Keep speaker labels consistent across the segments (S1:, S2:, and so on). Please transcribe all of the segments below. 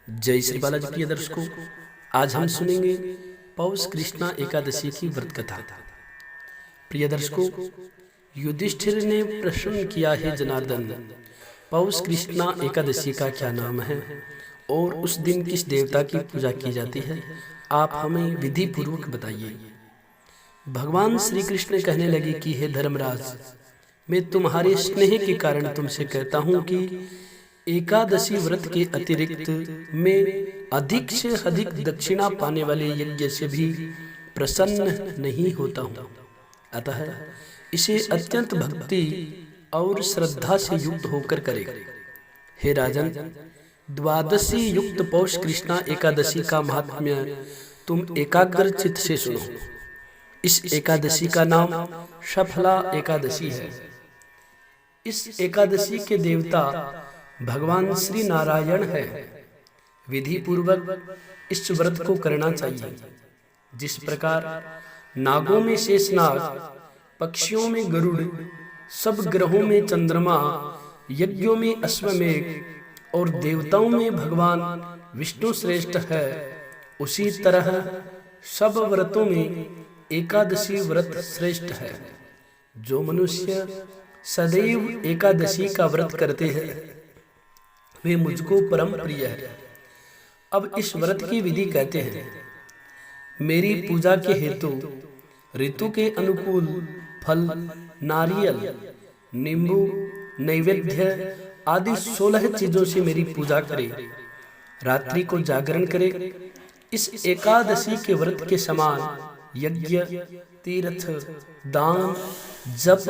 S1: जय श्री बालाजी प्रिय दर्शकों, आज हम सुनेंगे पौष कृष्णा एकादशी की व्रत कथा। प्रिय दर्शकों, युधिष्ठिर ने प्रश्न किया है, जनार्दन, पौष कृष्णा एकादशी का क्या नाम है और उस दिन किस देवता की पूजा की जाती है, आप हमें विधि पूर्वक बताइए। भगवान श्री कृष्ण कहने लगे कि हे धर्मराज, मैं तुम्हारे स्नेह के कारण तुमसे कहता हूँ कि एकादशी व्रत के अतिरिक्त मैं अधिक से अधिक दक्षिणा पाने वाले यज्ञ से भी प्रसन्न नहीं होता हूँ। अतः इसे अत्यंत भक्ति और श्रद्धा से युक्त होकर करे। हे राजन, द्वादशी युक्त पौष कृष्णा एकादशी का महात्म्य तुम एकाग्र चित्त से सुनो। इस एकादशी का नाम सफला एकादशी है। इस एकादशी के देवता भगवान श्री नारायण है। विधि पूर्वक इस व्रत को करना चाहिए। जिस प्रकार नागों में शेषनाग, पक्षियों में गरुड़, सब ग्रहों में चंद्रमा, यज्ञों में अश्वमेघ और देवताओं में भगवान विष्णु श्रेष्ठ है, उसी तरह सब व्रतों में एकादशी व्रत श्रेष्ठ है। जो मनुष्य सदैव एकादशी का व्रत करते हैं वे मुझको परम प्रिय है। अब इस व्रत की विधि कहते हैं। मेरी पूजा के हेतु ऋतु के अनुकूल फल, नारियल, नींबू, नैवेद्य आदि 16 चीजों से मेरी पूजा करे। रात्रि को जागरण करे। इस एकादशी के व्रत के समान यज्ञ, तीर्थ, दान, जप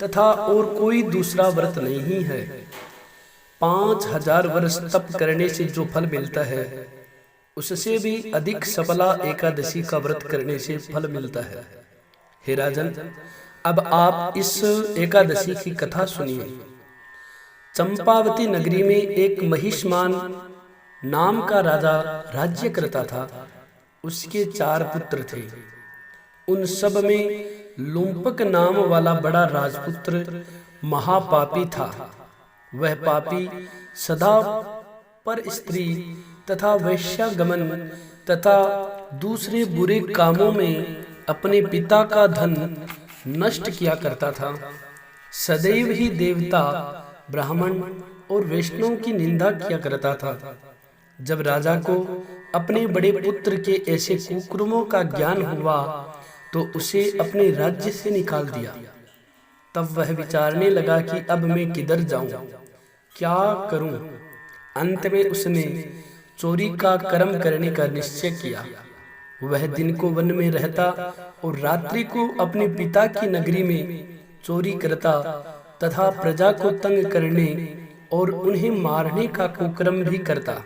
S1: तथा और कोई दूसरा व्रत नहीं है। 5000 वर्ष तप करने से जो फल मिलता है, उससे भी अधिक सफला एकादशी का व्रत करने से फल मिलता है। हे राजन, अब आप इस एकादशी की कथा सुनिए। चंपावती नगरी में एक महिष्मान नाम का राजा राज्य करता था। उसके 4 पुत्र थे। उन सब में लुम्पक नाम वाला बड़ा राजपुत्र महापापी था। वह पापी सदा पर स्त्री तथा वैश्यागमन तथा दूसरे बुरे कामों में अपने पिता का धन नष्ट किया करता था। सदैव ही देवता, ब्राह्मण और वैष्णव की निंदा किया करता था। जब राजा को अपने बड़े पुत्र के ऐसे कुकर्मों का ज्ञान हुआ तो उसे अपने राज्य से निकाल दिया। तब वह विचारने लगा कि अब मैं किधर जाऊं, क्या करूं। अंत में उसने चोरी का कर्म करने का निश्चय किया। वह दिन को वन में रहता और रात्रि को अपने पिता की नगरी में चोरी करता तथा प्रजा को तंग करने और उन्हें मारने का कुकर्म भी करता।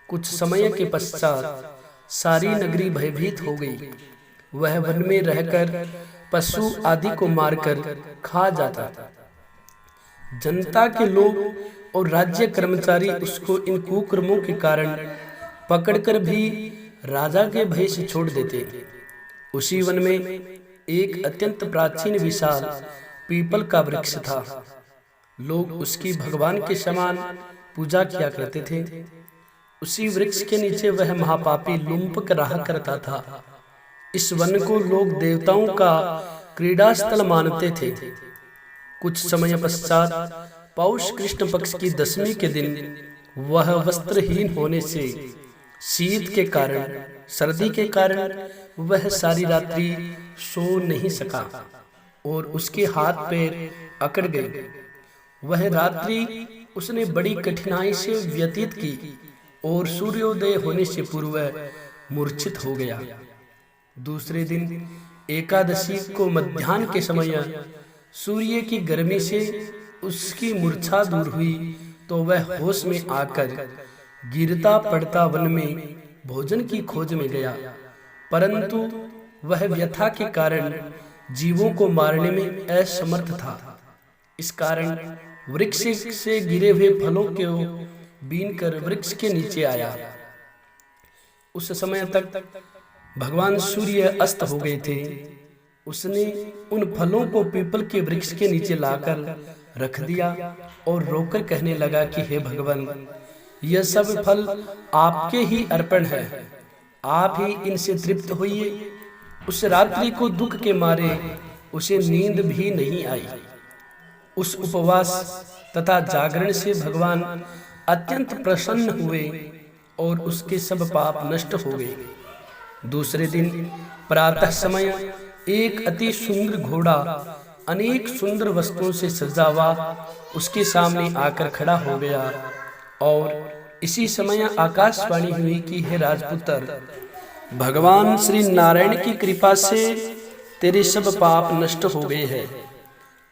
S1: कुछ समय के पश्चात सारी नगरी भयभीत हो गई। वह वन में रहकर पशु आदि को मारकर खा जाता। जनता के लोग और राज्य कर्मचारी उसको इन कुकर्मों के कारण पकड़कर भी राजा के भय से छोड़ देते। उसी वन में एक अत्यंत प्राचीन विशाल पीपल का वृक्ष था। लोग उसकी भगवान के समान पूजा किया करते थे। उसी वृक्ष के नीचे वह महापापी लुम्पक रहा करता था। इस वन को लोग देवताओं का क्रीड़ा स्थल मानते थे। कुछ समय पश्चात पौष कृष्ण पक्ष की 10वीं के दिन वह वस्त्रहीन होने से, शीत के कारण, सर्दी के कारण वह सारी रात्रि सो नहीं सका और उसके हाथ पैर अकड़ गए। वह रात्रि उसने बड़ी कठिनाई से व्यतीत की और सूर्योदय होने से पूर्व मूर्छित हो गया। दूसरे दिन एकादशी को मध्याह्न के समय सूर्य की गर्मी से उसकी मूर्छा दूर हुई तो वह होश में आकर गिरता पड़ता वन में भोजन की खोज में गया, परंतु वह व्यथा के कारण जीवों को मारने में असमर्थ था। इस कारण वृक्ष से गिरे हुए फलों को बीनकर वृक्ष के नीचे आया। उस समय तक भगवान सूर्य अस्त हो गए थे। उसने उन फलों को पीपल के वृक्ष के नीचे लाकर रख दिया और रोकर कहने लगा कि हे भगवान, यह सब फल आपके ही अर्पण है, आप ही इनसे तृप्त होइए। उस रात्रि को दुख के मारे उसे नींद भी नहीं आई। उस उपवास तथा जागरण से भगवान अत्यंत प्रसन्न हुए और उसके सब पाप नष्ट हो गए। दूसरे दिन प्रातः समय एक अति सुंदर घोड़ा अनेक सुंदर वस्तुओं से सजा हुआ उसके सामने आकर खड़ा हो गया और इसी समय आकाशवाणी हुई कि हे राजपुत्र, भगवान श्री नारायण की कृपा से तेरे सब पाप नष्ट हो गए हैं।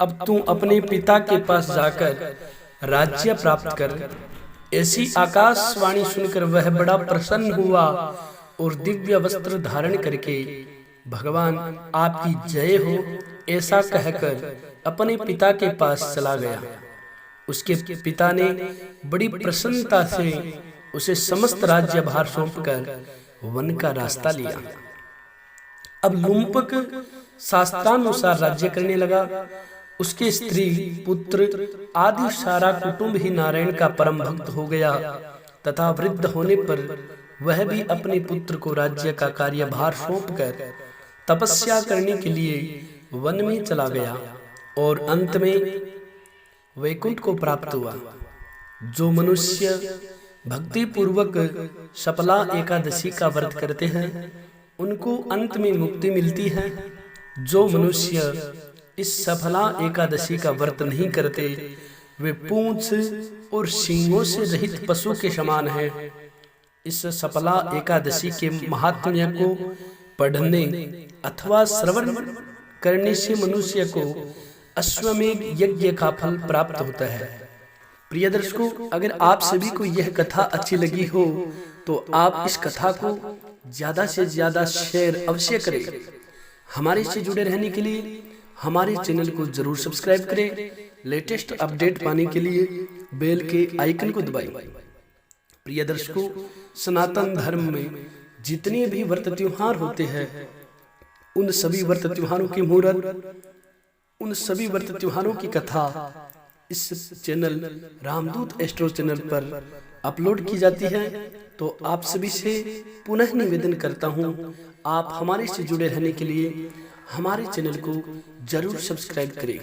S1: अब तू अपने पिता के पास जाकर राज्य प्राप्त कर। ऐसी आकाशवाणी सुनकर वह बड़ा प्रसन्न हुआ और दिव्य वस्त्र धारण करके भगवान आपकी जय हो ऐसा कहकर अपने पिता के पास चला गया। उसके पिता ने बड़ी प्रसन्नता से उसे समस्त राज्य भार सौंपकर वन का रास्ता लिया। अब लुम्पक शास्त्रानुसार राज्य करने लगा। उसके स्त्री पुत्र आदि सारा कुटुंब ही नारायण का परम भक्त हो गया तथा वृद्ध होने पर वह भी अपने पुत्र को राज्य का कार्यभार सौंपकर तपस्या करने के लिए वन में चला गया और अंत में वैकुंठ को प्राप्त हुआ। जो मनुष्य भक्ति पूर्वक सफला एकादशी का व्रत करते हैं उनको अंत में मुक्ति मिलती है। जो मनुष्य इस सफला एकादशी का व्रत नहीं करते वे पूंछ और सींगों से रहित पशु के समान है। इस सफला एकादशी के महात्म्य को पढ़ने अथवा श्रवण करने से मनुष्य को अश्वमेध यज्ञ का फल प्राप्त होता है। प्रिय दर्शकों, अगर आप सभी को यह कथा अच्छी लगी हो तो आप इस कथा को ज्यादा से ज्यादा शेयर अवश्य करें। हमारे से जुड़े रहने के लिए हमारे चैनल को जरूर सब्सक्राइब करें। लेटेस्ट अपडेट पाने के लिए बेल के आइकन को दबाएं। प्रिय दर्शकों, सनातन धर्म में जितने भी व्रत त्योहार होते हैं उन सभी व्रत त्योहारों के मुहूर्त, उन सभी व्रत त्योहारों की कथा इस चैनल रामदूत एस्ट्रो चैनल पर अपलोड की जाती है। तो आप सभी से पुनः निवेदन करता हूँ, आप हमारे से जुड़े रहने के लिए हमारे चैनल को जरूर सब्सक्राइब करें।